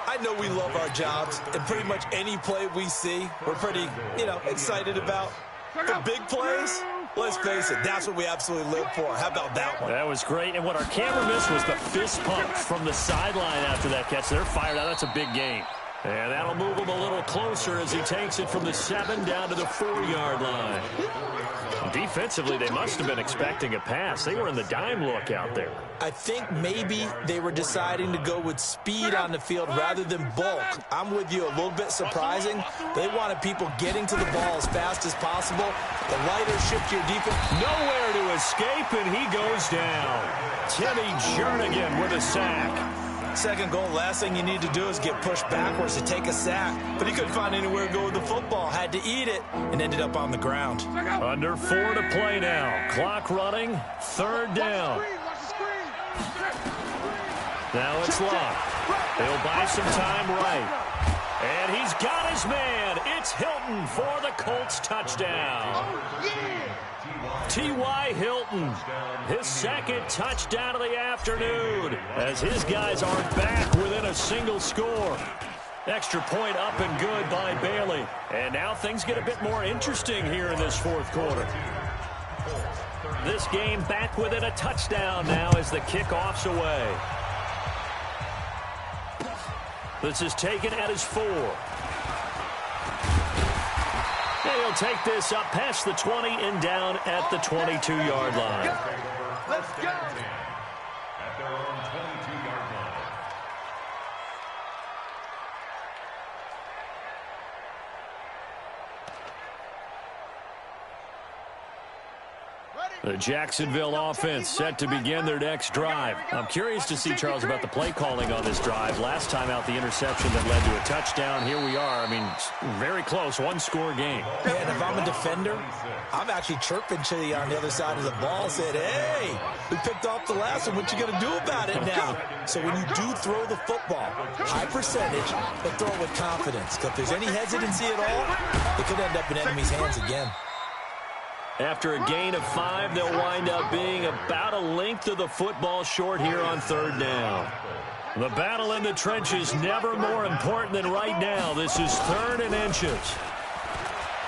I know we love our jobs, and pretty much any play we see, we're pretty, excited about. The big plays, let's face it, that's what we absolutely live for. How about that one? That was great, and what our camera missed was the fist pump from the sideline after that catch. They're fired out. That's a big gain. And that'll move him a little closer as he takes it from the 7 down to the 4-yard line. Defensively, they must have been expecting a pass. They were in the dime look out there. I think maybe they were deciding to go with speed on the field rather than bulk. I'm with you, a little bit surprising. They wanted people getting to the ball as fast as possible. The lighter shift your defense. Nowhere to escape, and he goes down. Timmy Jernigan with a sack. Second goal, last thing you need to do is get pushed backwards to take a sack. But he couldn't find anywhere to go with the football. Had to eat it and ended up on the ground. Under 4 to play now. Clock running. 3rd down. Now it's Locke. He'll buy some time right. And he's got his man. It's Hilton for the Colts touchdown. T.Y. Hilton, his 2nd touchdown of the afternoon, as his guys are back within a single score. Extra point up and good by Bailey. And now things get a bit more interesting here in this 4th quarter. This game back within a touchdown now as the kickoff's away. This is taken at his 4. And he'll take this up past the 20 and down at the 22-yard line. Let's go. At their own 22-yard line. The Jacksonville offense set to begin their next drive. I'm curious to see, Charles, about the play calling on this drive. Last time out, the interception that led to a touchdown. Here we are. I mean, very close, 1-score game. And if I'm a defender, I'm actually chirping to you on the other side of the ball, said, hey, we picked off the last one. What you going to do about it now? So when you do throw the football, high percentage, but throw it with confidence. Because if there's any hesitancy at all, it could end up in enemy's hands again. After a gain of 5, they'll wind up being about a length of the football short here on 3rd down. The battle in the trenches never more important than right now. This is 3rd and inches.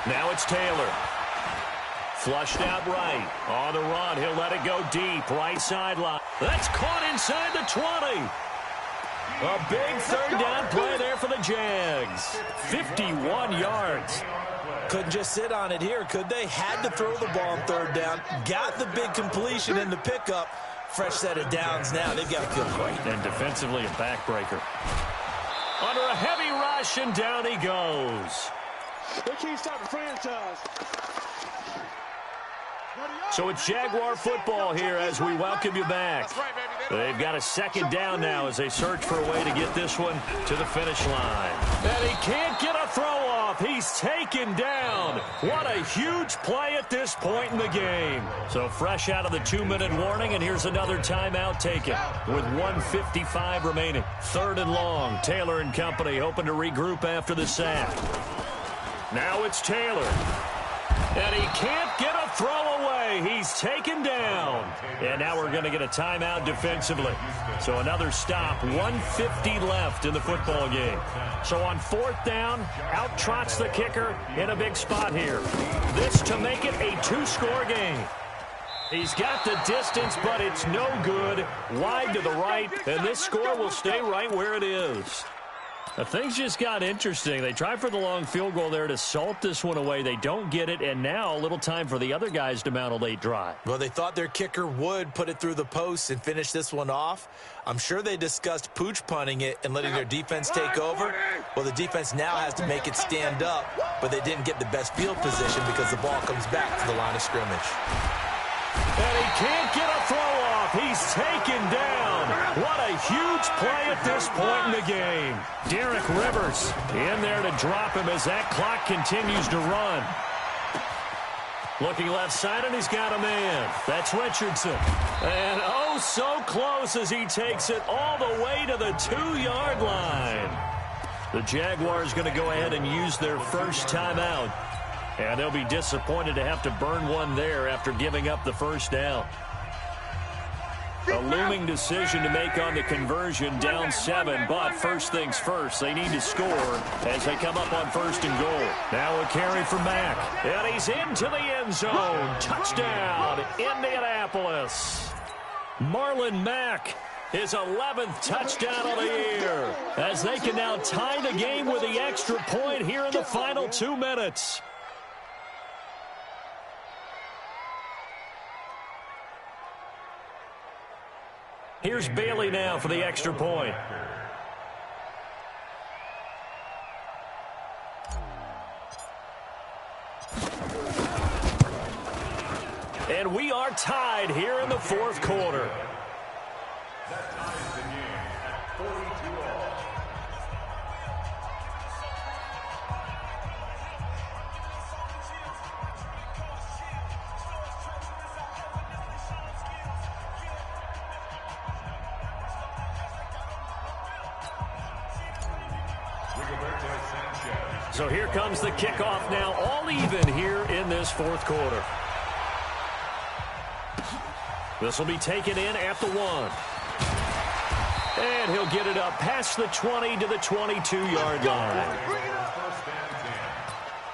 Now it's Taylor. Flushed out right. On the run, he'll let it go deep. Right sideline. That's caught inside the 20. A big 3rd down play there for the Jags. 51 yards. Couldn't just sit on it here, could they? Had to throw the ball on 3rd down. Got the big completion in the pickup. Fresh set of downs now. They've got to feel great. And defensively, a backbreaker. Under a heavy rush, and down he goes. They can't stop the franchise. So it's Jaguar football here as we welcome you back. They've got a 2nd down now as they search for a way to get this one to the finish line. And he can't get a throw off. He's taken down. What a huge play at this point in the game. So fresh out of the 2-minute warning, and here's another timeout taken with 1:55 remaining. 3rd and long. Taylor and company hoping to regroup after the sack. Now it's Taylor. And he can't get a throw away. He's taken down. And now we're going to get a timeout defensively. So another stop, 1:50 left in the football game. So on 4th down, out trots the kicker in a big spot here. This to make it a 2-score game. He's got the distance, but it's no good. Wide to the right, and this score will stay right where it is. Things just got interesting. They try for the long field goal there to salt this one away. They don't get it, and now a little time for the other guys to mount a late drive. Well, they thought their kicker would put it through the post and finish this one off. I'm sure they discussed pooch punting it and letting their defense take over. Well, the defense now has to make it stand up, but they didn't get the best field position because the ball comes back to the line of scrimmage. And he can't get a throw off. He's taken down. What a huge play at this point in the game. Derek Rivers in there to drop him as that clock continues to run. Looking left side, and he's got a man. That's Richardson. And oh, so close as he takes it all the way to the 2-yard line. The Jaguars going to go ahead and use their first timeout. And they'll be disappointed to have to burn one there after giving up the first down. A looming decision to make on the conversion, down 7, but first things first, they need to score as they come up on 1st and goal. Now a carry for Mack, and he's into the end zone. Touchdown, Indianapolis. Marlon Mack, his 11th touchdown of the year, as they can now tie the game with the extra point here in the final 2 minutes. Here's Bailey now for the extra point. And we are tied here in the 4th quarter. That ties the game at 42-all. So here comes the kickoff now, all even here in this 4th quarter. This will be taken in at the 1. And he'll get it up past the 20 to the 22-yard line. First and 10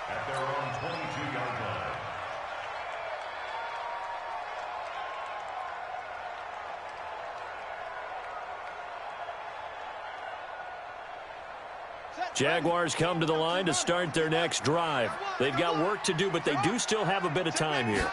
at their own 22-yard line. Jaguars come to the line to start their next drive. They've got work to do, but they do still have a bit of time here.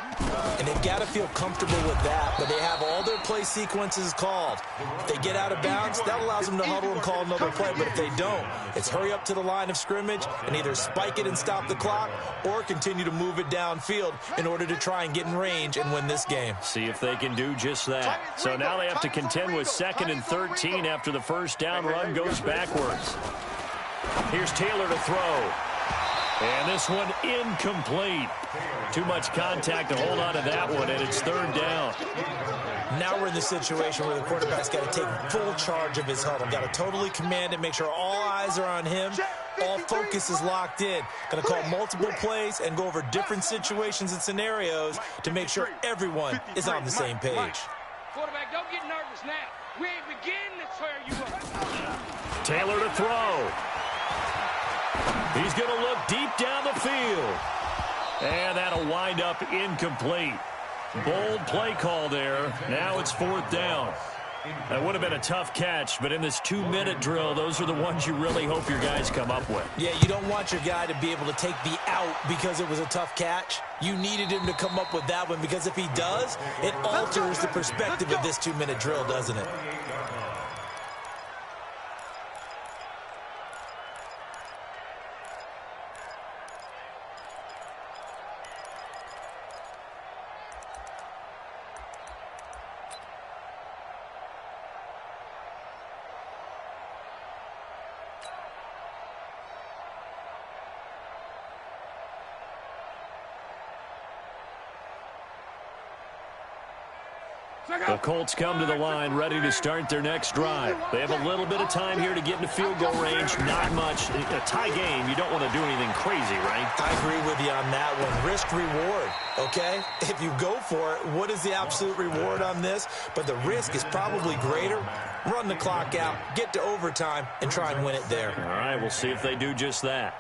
And they've got to feel comfortable with that, but they have all their play sequences called. If they get out of bounds, that allows them to huddle and call another play, but if they don't, it's hurry up to the line of scrimmage and either spike it and stop the clock or continue to move it downfield in order to try and get in range and win this game. See if they can do just that. So now they have to contend with 2nd and 13 after the first down run goes backwards. Here's Taylor to throw. And this one incomplete. Too much contact to hold on to that one, and it's 3rd down. Now we're in the situation where the quarterback's got to take full charge of his huddle. Got to totally command it, make sure all eyes are on him. All focus is locked in. Going to call multiple plays and go over different situations and scenarios to make sure everyone is on the same page. Quarterback, don't get nervous now. We ain't beginning to tear you up. Taylor to throw. He's going to look deep down the field. And that'll wind up incomplete. Bold play call there. Now it's 4th down. That would have been a tough catch, but in this 2-minute drill, those are the ones you really hope your guys come up with. Yeah, you don't want your guy to be able to take the out because it was a tough catch. You needed him to come up with that one because if he does, it alters the perspective of this 2-minute drill, doesn't it? The Colts come to the line ready to start their next drive. They have a little bit of time here to get into field goal range. Not much. A tie game, you don't want to do anything crazy, right? I agree with you on that one. Risk-reward, okay? If you go for it, what is the absolute reward on this? But the risk is probably greater. Run the clock out, get to overtime, and try and win it there. All right, we'll see if they do just that.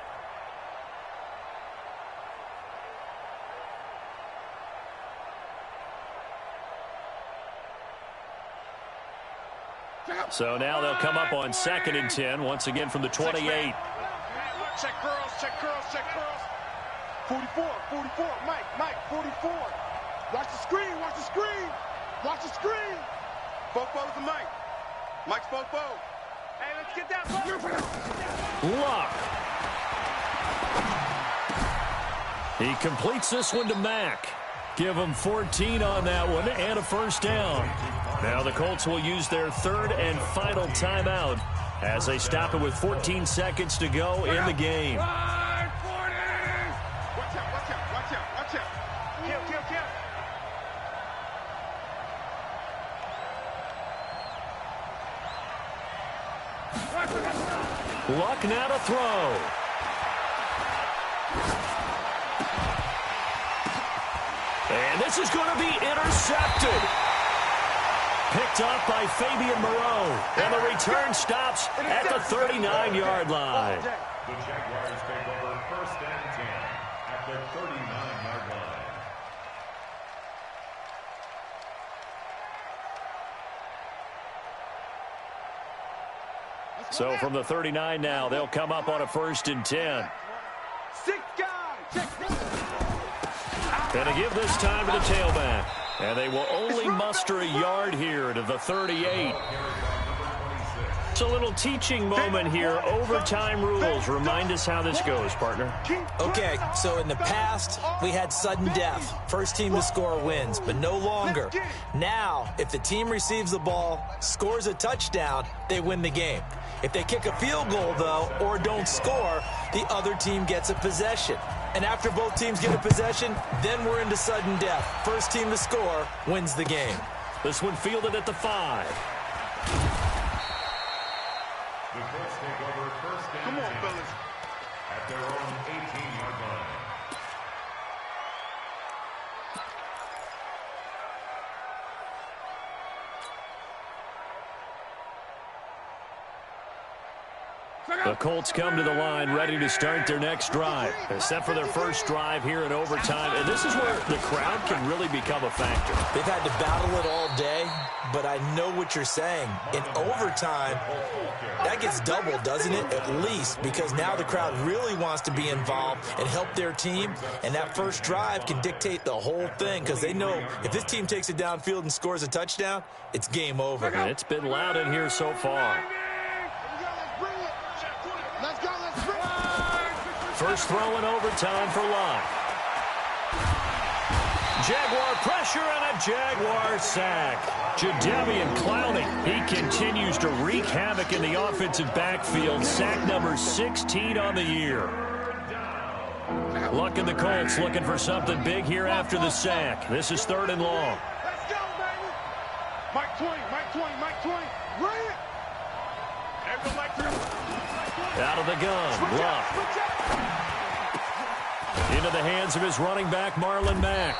So now they'll come up on 2nd and 10, once again from the 28. Check girls, check girls, check girls. 44, Mike, 44. Watch the screen, watch the screen. Watch the screen. Fofo's to Mike. Mike's Fofo. Hey, let's get that ball. Luck. He completes this one to Mack. Give him 14 on that one and a first down. Now the Colts will use their 3rd and final timeout as they stop it with 14 seconds to go in the game. Watch out, watch out, watch out, watch out. Kill. Luck now to throw. And this is going to be intercepted. Picked up by Fabian Moreau. And the return stops at the 39-yard line. The Jaguars take over 1st and 10 at the 39-yard line. So from the 39 now, they'll come up on a 1st and 10. 6 guys, check this. And to give this time to the tailback. And they will only muster a yard here to the 38. It's a little teaching moment here. Overtime rules. Remind us how this goes, partner. Okay, so in the past, we had sudden death. First team to score wins, but no longer. Now, if the team receives the ball, scores a touchdown, they win the game. If they kick a field goal, though, or don't score, the other team gets a possession. And after both teams get a possession, then we're into sudden death. First team to score wins the game. This one fielded at the 5. The Colts take over 1st and 10 Come on, fellas. at their own 18-yard line. The Colts come to the line ready to start their next drive. They're set for their first drive here in overtime. And this is where the crowd can really become a factor. They've had to battle it all day, but I know what you're saying. In overtime, that gets doubled, doesn't it? At least, because now the crowd really wants to be involved and help their team. And that first drive can dictate the whole thing because they know if this team takes it downfield and scores a touchdown, it's game over. And it's been loud in here so far. Let's go, let's bring it. First throw in overtime for Locke. Jaguar pressure and a Jaguar sack. Jadeveon Clowney, he continues to wreak havoc in the offensive backfield. Sack number 16 on the year. Luck and the Colts looking for something big here after the sack. This is 3rd and long. Let's go, baby. Mike 20, bring it. Everyone like to. Out of the gun, Luck. Into the hands of his running back, Marlon Mack.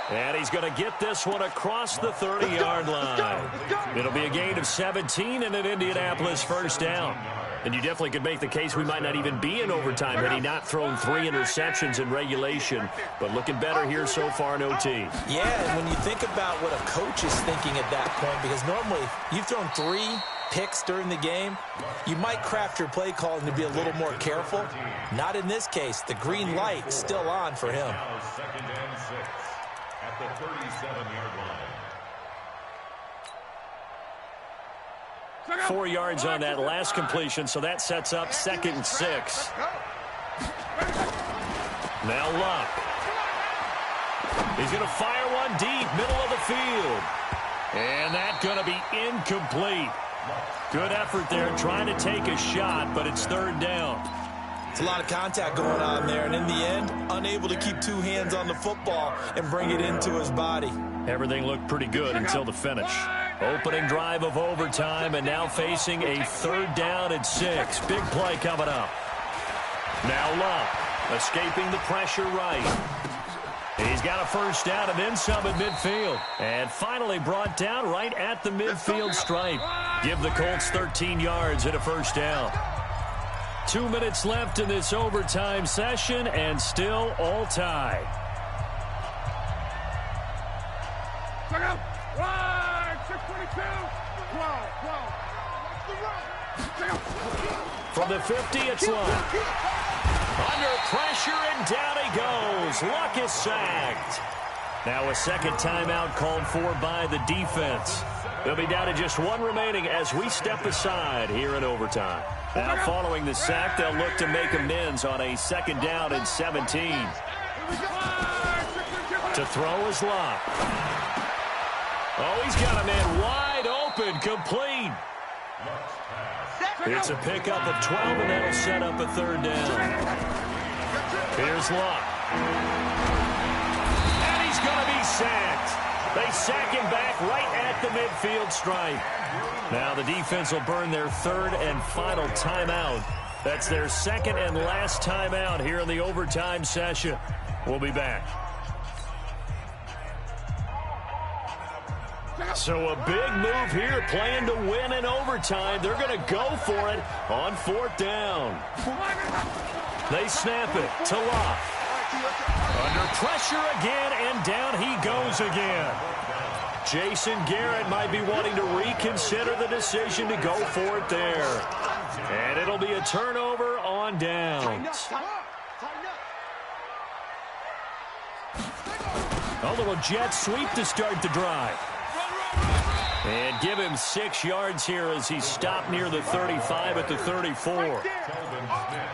And he's going to get this one across the 30-yard line. It'll be a gain of 17 and an Indianapolis first down. And you definitely could make the case we might not even be in overtime had he not thrown 3 interceptions in regulation. But looking better here so far in OT. Yeah, and when you think about what a coach is thinking at that point, because normally you've thrown 3 picks during the game, you might craft your play calling to be a little more careful. Not in this case. The green light still on for him. Now 2nd and 6 at the 37-yard line. 4 yards on that last completion, so that sets up 2nd and 6. Now Luck. He's going to fire one deep, middle of the field. And that's going to be incomplete. Good effort there, trying to take a shot, but it's 3rd down. It's a lot of contact going on there, and in the end, unable to keep 2 hands on the football and bring it into his body. Everything looked pretty good until the finish. Opening drive of overtime, and now facing a 3rd down and 6. Big play coming up. Now Love, escaping the pressure right. He's got a 1st down and then some at midfield. And finally brought down right at the midfield stripe. Give the Colts 13 yards and a 1st down. 2 minutes left in this overtime session, and still all tied. From the 50, it's Luck. Under pressure, and down he goes. Luck is sacked. Now a second timeout called for by the defense. They'll be down to just 1 remaining as we step aside here in overtime. Now following the sack, they'll look to make amends on a 2nd down and 17. To throw is Luck. Oh, he's got a man wide open, complete. It's a pickup of 12, and that'll set up a 3rd down. Here's Luck. And he's going to be sacked. They sack him back right at the midfield stripe. Now the defense will burn their 3rd and final timeout. That's their 2nd and last timeout here in the overtime session. We'll be back. So a big move here, playing to win in overtime. They're going to go for it on 4th down. They snap it to Locke. Under pressure again, and down he goes again. Jason Garrett might be wanting to reconsider the decision to go for it there. And it'll be a turnover on downs. A little jet sweep to start the drive. And give him 6 yards here as he stopped near the 35 at the 34.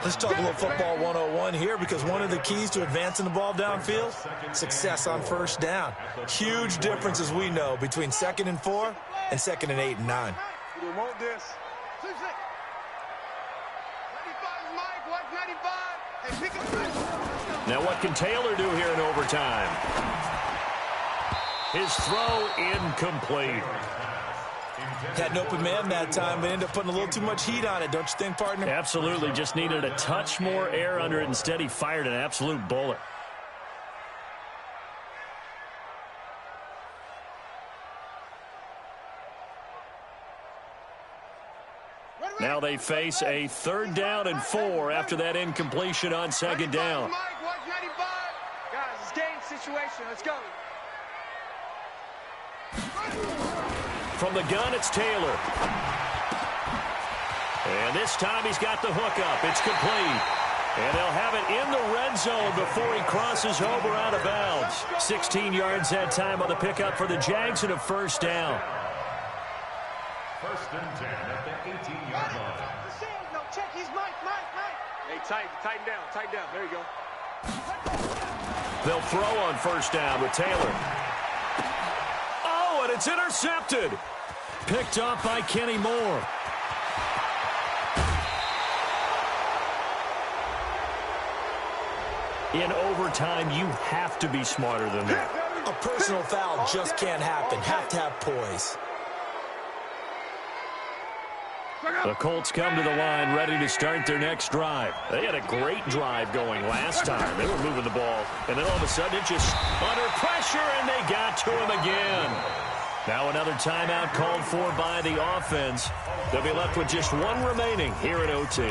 Let's talk a little football 101 here, because one of the keys to advancing the ball downfield, success on 1st down. Huge difference, as we know, between 2nd and 4 and 2nd and 8 and 9. We want this. Now what can Taylor do here in overtime? His throw incomplete. Had an open man that time, but ended up putting a little too much heat on it, don't you think, partner? Absolutely. Just needed a touch more air under it. Instead, he fired an absolute bullet. Now they face a 3rd down and 4 after that incompletion on 2nd down. Guys, it's game situation. Let's go. From the gun, it's Taylor. And this time he's got the hookup. It's complete. And they'll have it in the red zone before he crosses over out of bounds. 16 yards that time on the pickup for the Jags and a 1st down. 1st and 10 at the 18-yard line. No, check. He's Mike. Hey, tighten down. There you go. They'll throw on 1st down with Taylor. Oh, and it's intercepted. Picked up by Kenny Moore. In overtime, you have to be smarter than that. A personal foul just can't happen. Have to have poise. The Colts come to the line ready to start their next drive. They had a great drive going last time. They were moving the ball, and then all of a sudden it just under pressure, and they got to him again. Now another timeout called for by the offense. They'll be left with just 1 remaining here at OT.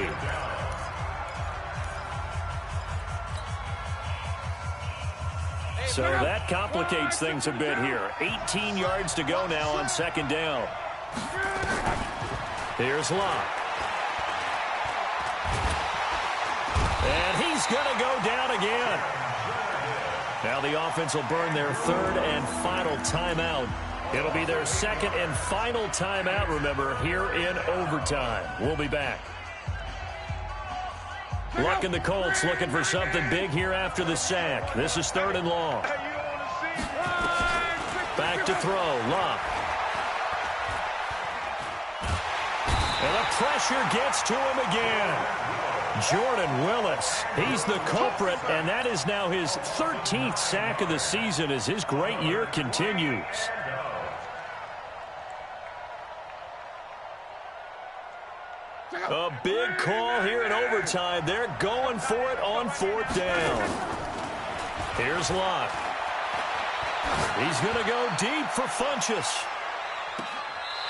So that complicates things a bit here. 18 yards to go now on 2nd down. Here's Locke. And he's going to go down again. Now the offense will burn their 3rd and final timeout. It'll be their 2nd and final timeout, remember, here in overtime. We'll be back. Luck and the Colts looking for something big here after the sack. This is 3rd and long. Back to throw. Luck. And the pressure gets to him again. Jordan Willis, he's the culprit, and that is now his 13th sack of the season as his great year continues. A big call here in overtime. They're going for it on 4th down. Here's Locke. He's going to go deep for Funchess.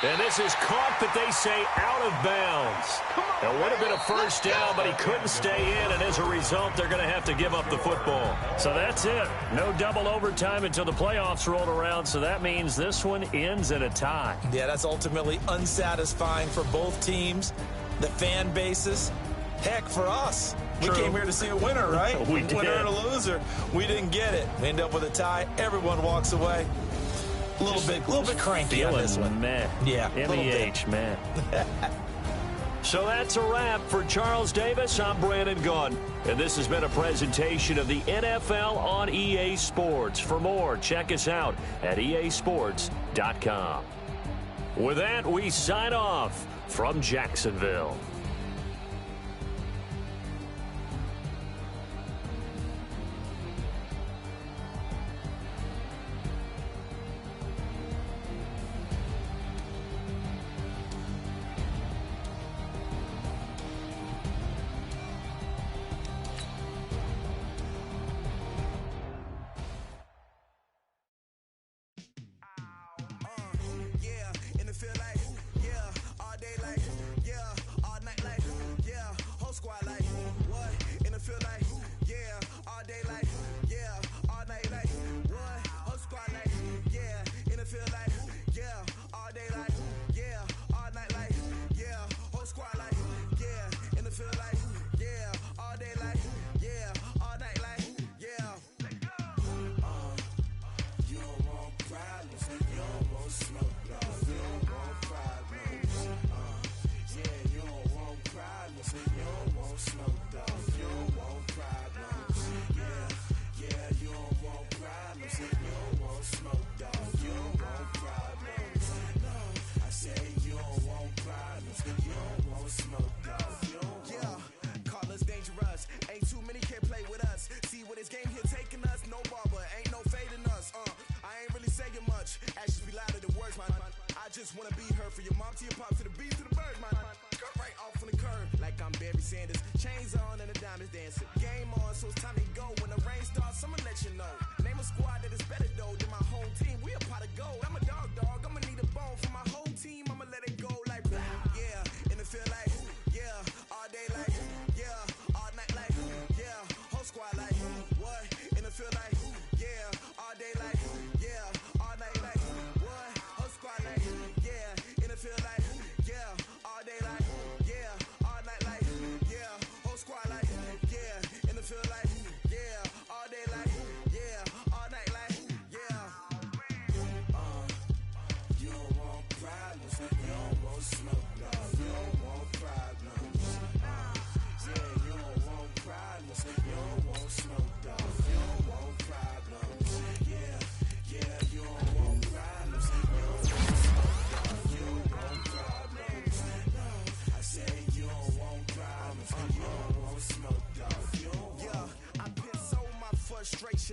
And this is caught, but they say out of bounds. It would have been a first down, but he couldn't stay in, and as a result, they're going to have to give up the football. So that's it. No double overtime until the playoffs rolled around, so that means this one ends in a tie. Yeah, that's ultimately unsatisfying for both teams, the fan bases. Heck, for us. True. We came here to see a winner, right? We did. Winner and a loser. We didn't get it. We end up with a tie. Everyone walks away. A little bit cranky on this one. Man. Yeah, MEH, man. So that's a wrap for Charles Davis. I'm Brandon Gaudin, and this has been a presentation of the NFL on EA Sports. For more, check us out at easports.com. With that, we sign off from Jacksonville.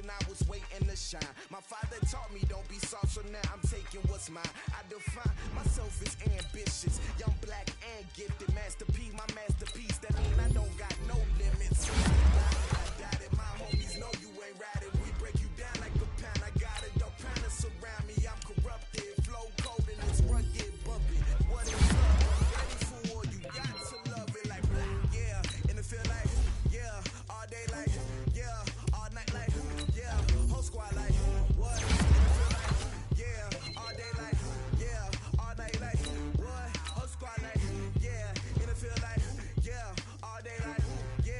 I was waiting to shine. My father taught me don't be soft, so now I'm taking what's mine. I define myself as ambitious, young, black, and gifted. Masterpiece, my masterpiece. That mean I don't got no limits. I got it, my homies know you ain't riding. We break you down like a pound. I got it, don't pound us around me. I'm corrupted, flow cold and it's rugged, bumpy. What is love? Ready for you got to love it like yeah, and it feel like yeah, all day like yeah, all night like yeah, whole squad like what? And it feel like yeah, all day like yeah, all night like what? Whole squad like yeah, and it feel like yeah, all day like yeah.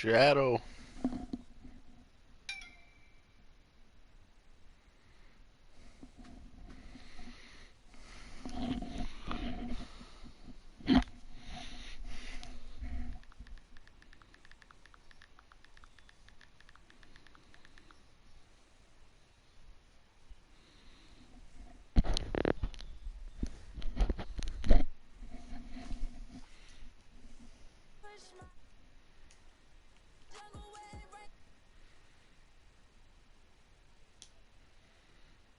Shadow.